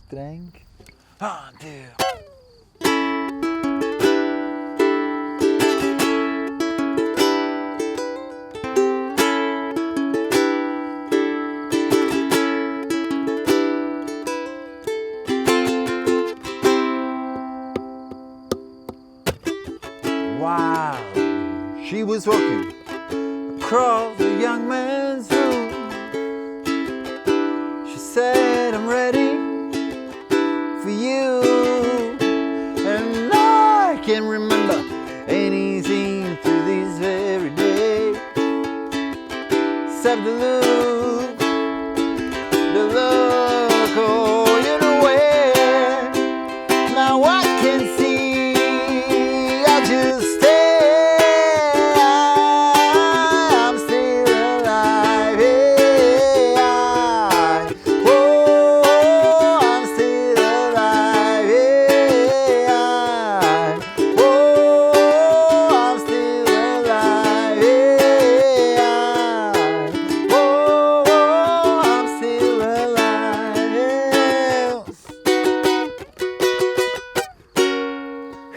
string. 1, 2. Wow, she was walking across the young man's room. She said, I'm ready for you. And I can't remember anything through this very day, except the look, oh, you know where. Now I can see, I just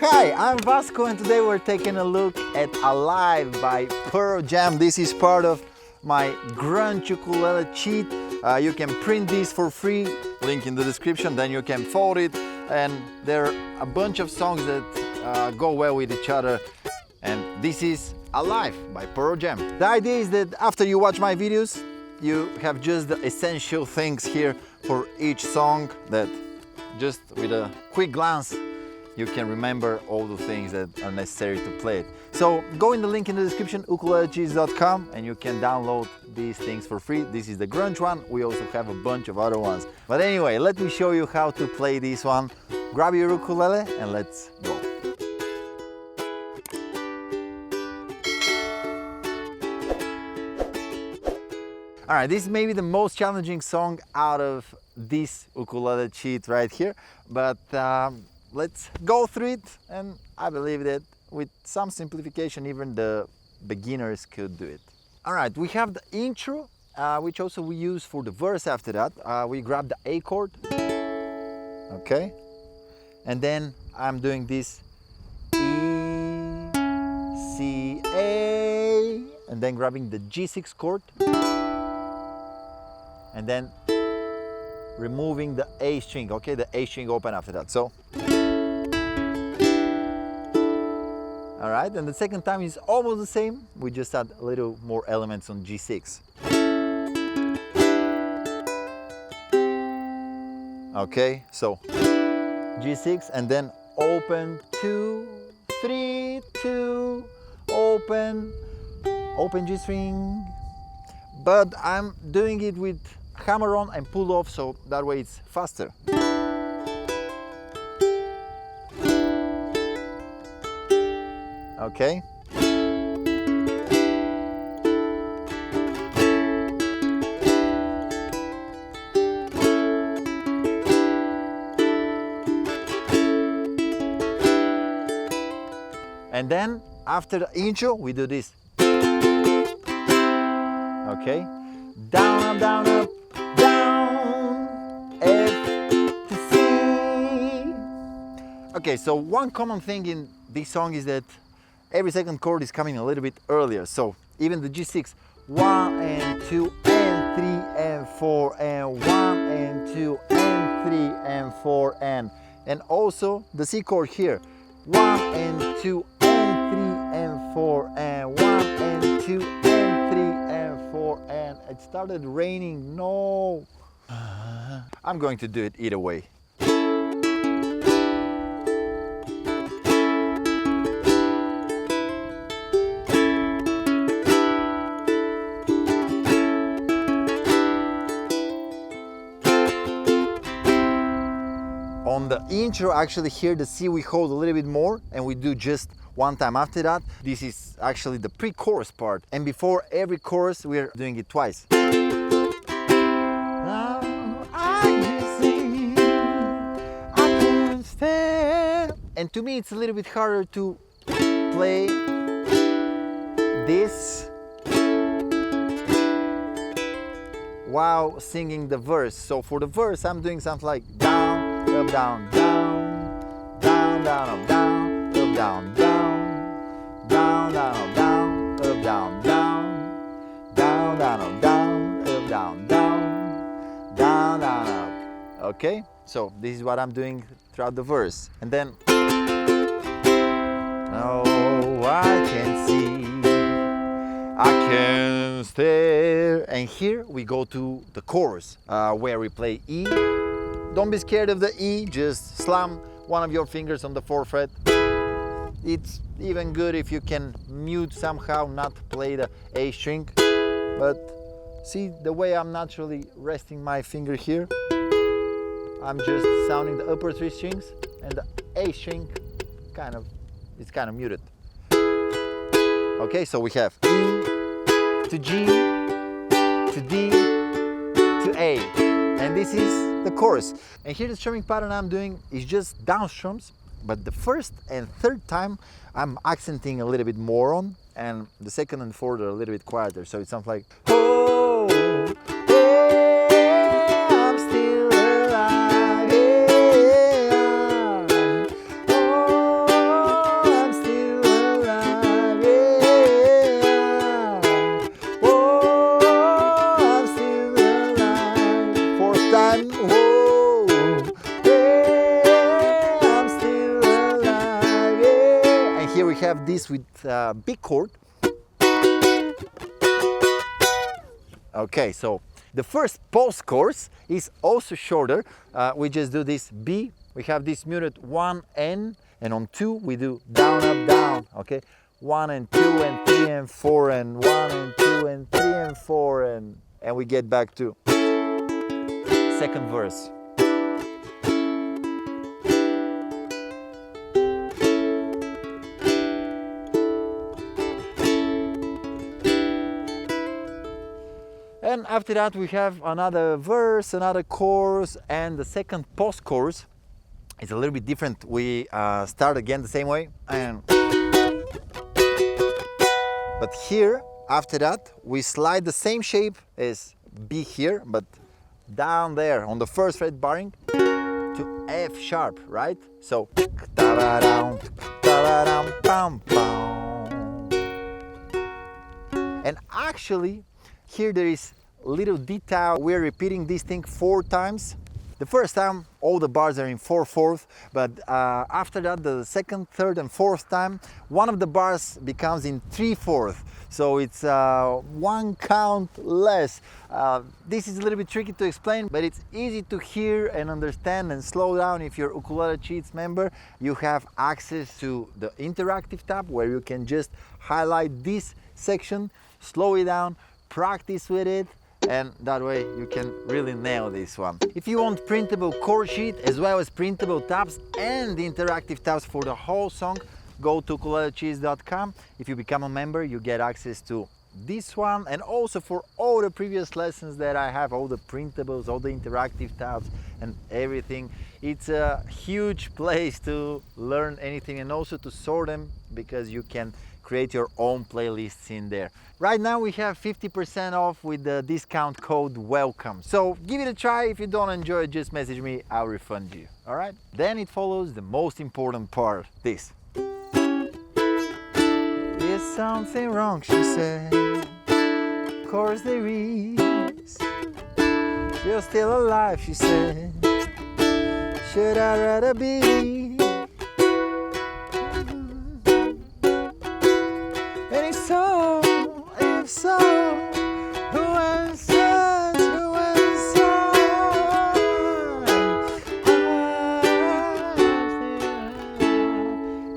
Hi, I'm Vasco and today we're taking a look at Alive by Pearl Jam. This is part of my Grunge ukulele cheat. You can print this for free, link in the description, then you can fold it, and there are a bunch of songs that go well with each other, and this is Alive by Pearl Jam. The idea is that after you watch my videos, you have just the essential things here for each song that just with a quick glance you can remember all the things that are necessary to play it. So go in the link in the description, ukulelecheats.com, and you can download these things for free. This is the Grunge one. We also have a bunch of other ones. But anyway, let me show you how to play this one. Grab your ukulele and let's go. All right, this is maybe the most challenging song out of this ukulele cheat right here, but let's go through it, and I believe that with some simplification even the beginners could do it. All right, we have the intro, which also we use for the verse after that. We grab the A chord, okay, and then I'm doing this E, C, A, and then grabbing the G6 chord, and then removing the A string, okay, the A string open after that. So, all right, and the second time is almost the same. We just add a little more elements on G6. Okay, so G6 and then open 2, 3, 2, open G string. But I'm doing it with hammer on and pull off, so that way it's faster. Okay. And then after the intro we do this. Okay. Down, up, down, up, down, F to C. Okay, so one common thing in this song is that every second chord is coming a little bit earlier. So even the G6, 1 and 2 and 3 and 4 and 1 and 2 and 3 and 4 and also the C chord here, 1 and 2 and 3 and 4 and 1 and 2 and 3 and 4 and it started raining. No, I'm going to do it either way. On the intro, actually here the C we hold a little bit more and we do just one time after that. This is actually the pre-chorus part, and before every chorus we're doing it twice. Now I just see, I can't stand. And to me it's a little bit harder to play this while singing the verse. So for the verse I'm doing something like down, up, down, down, down, down, up, down, up, down, down, down, down, up, down, up, down, down, down, down, up, down, up, down, down, down, down, up. Okay, so this is what I'm doing throughout the verse, and then oh, I can see, I can stare, and here we go to the chorus where we play E. Don't be scared of the E, just slam one of your fingers on the 4th fret. It's even good if you can mute somehow, not play the A string, but see the way I'm naturally resting my finger here, I'm just sounding the upper 3 strings, and the A string it's kind of muted. Okay, so we have E to G to D to A, and this is the chorus. And here the strumming pattern I'm doing is just down strums, but the 1st and 3rd time I'm accenting a little bit more on, and the 2nd and 4th are a little bit quieter, so it sounds like oh, hey, I'm still alive, hey, oh, I'm still alive, hey, oh, I'm still alive. 4th time, whoa, hey, I'm still alive, hey. And here we have this with big chord. Okay, so the first post chorus is also shorter. We just do this B, we have this muted 1 N, and on 2 we do down, up, down. Okay, 1 and 2 and 3 and 4 and 1 and 2 and 3 and 4 and we get back to 2nd verse. And after that we have another verse, another chorus, and the 2nd post chorus is a little bit different. We start again the same way, but here after that we slide the same shape as B here, but down there on the 1st fret barring to F sharp, right? So and actually here there is a little detail. We're repeating this thing 4 times. The 1st time all the bars are in 4/4, but after that the 2nd, 3rd and 4th time one of the bars becomes in 3/4. So it's 1 count less. This is a little bit tricky to explain, but it's easy to hear and understand and slow down. If you're Ukulele Cheats member, you have access to the interactive tab where you can just highlight this section, slow it down, practice with it, and that way you can really nail this one. If you want printable chord sheet as well as printable tabs and the interactive tabs for the whole song, go to ukulelecheats.com. If you become a member, you get access to this one, and also for all the previous lessons that I have, all the printables, all the interactive tabs and everything. It's a huge place to learn anything and also to sort them, because you can create your own playlists in there. Right now we have 50% off with the discount code WELCOME. So give it a try. If you don't enjoy it, just message me, I'll refund you. All right? Then it follows the most important part, this. Is something wrong, she said. Of course there is. You're still alive, she said. Should I rather be? And if so, who answers, who answers?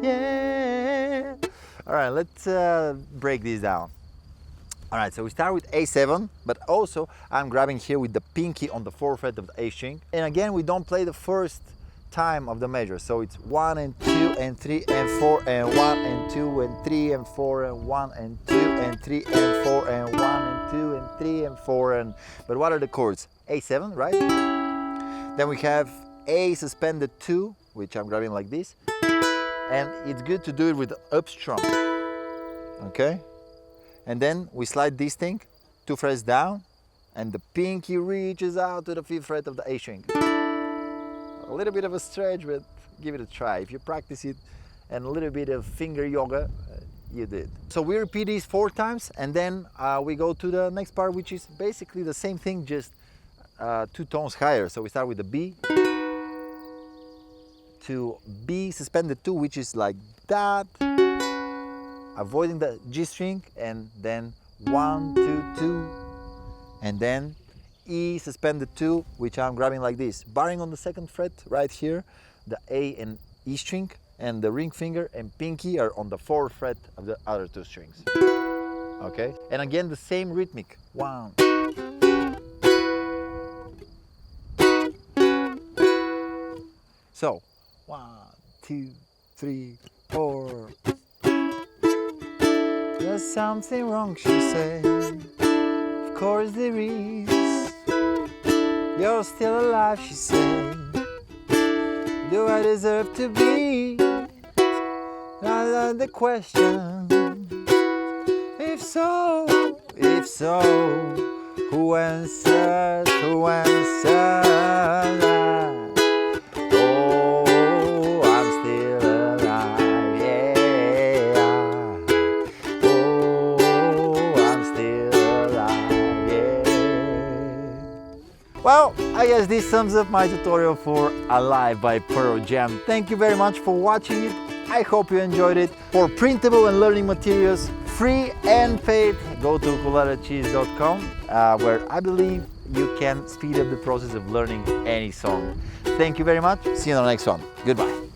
Yeah. All right, let's break this down. All right, so we start with A7, but also I'm grabbing here with the pinky on the 4th fret of the A string. And again, we don't play the first time of the measure. So it's 1 and 2 and 3 and 4 and 1 and 2 and 3 and 4 and 1 and 2 and 3 and 4 and 1 and 2 and 3 and 4 and... But what are the chords? A7, right? Then we have A suspended 2, which I'm grabbing like this. And it's good to do it with the up strum. Okay? And then we slide this thing 2 frets down, and the pinky reaches out to the 5th fret of the A string. A little bit of a stretch, but give it a try. If you practice it and a little bit of finger yoga, you did. So we repeat these 4 times, and then we go to the next part, which is basically the same thing, just 2 tones higher. So we start with the B to B suspended 2, which is like that, avoiding the G string, and then 1, 2, 2, and then E suspended 2, which I'm grabbing like this, barring on the 2nd fret right here, the A and E string, and the ring finger and pinky are on the 4th fret of the other 2 strings. Okay, and again the same rhythmic. 1. So 1, 2, 3, 4. There's something wrong, she said. Of course there is. You're still alive, she said. Do I deserve to be? Not the question. If so, who answered? Who answered? Oh, I'm still alive, yeah. Oh, I'm still alive, yeah. Well, I guess this sums up my tutorial for Alive by Pearl Jam. Thank you very much for watching it. I hope you enjoyed it. For printable and learning materials, free and paid, go to ukulelecheese.com, where I believe you can speed up the process of learning any song. Thank you very much. See you on the next one. Goodbye.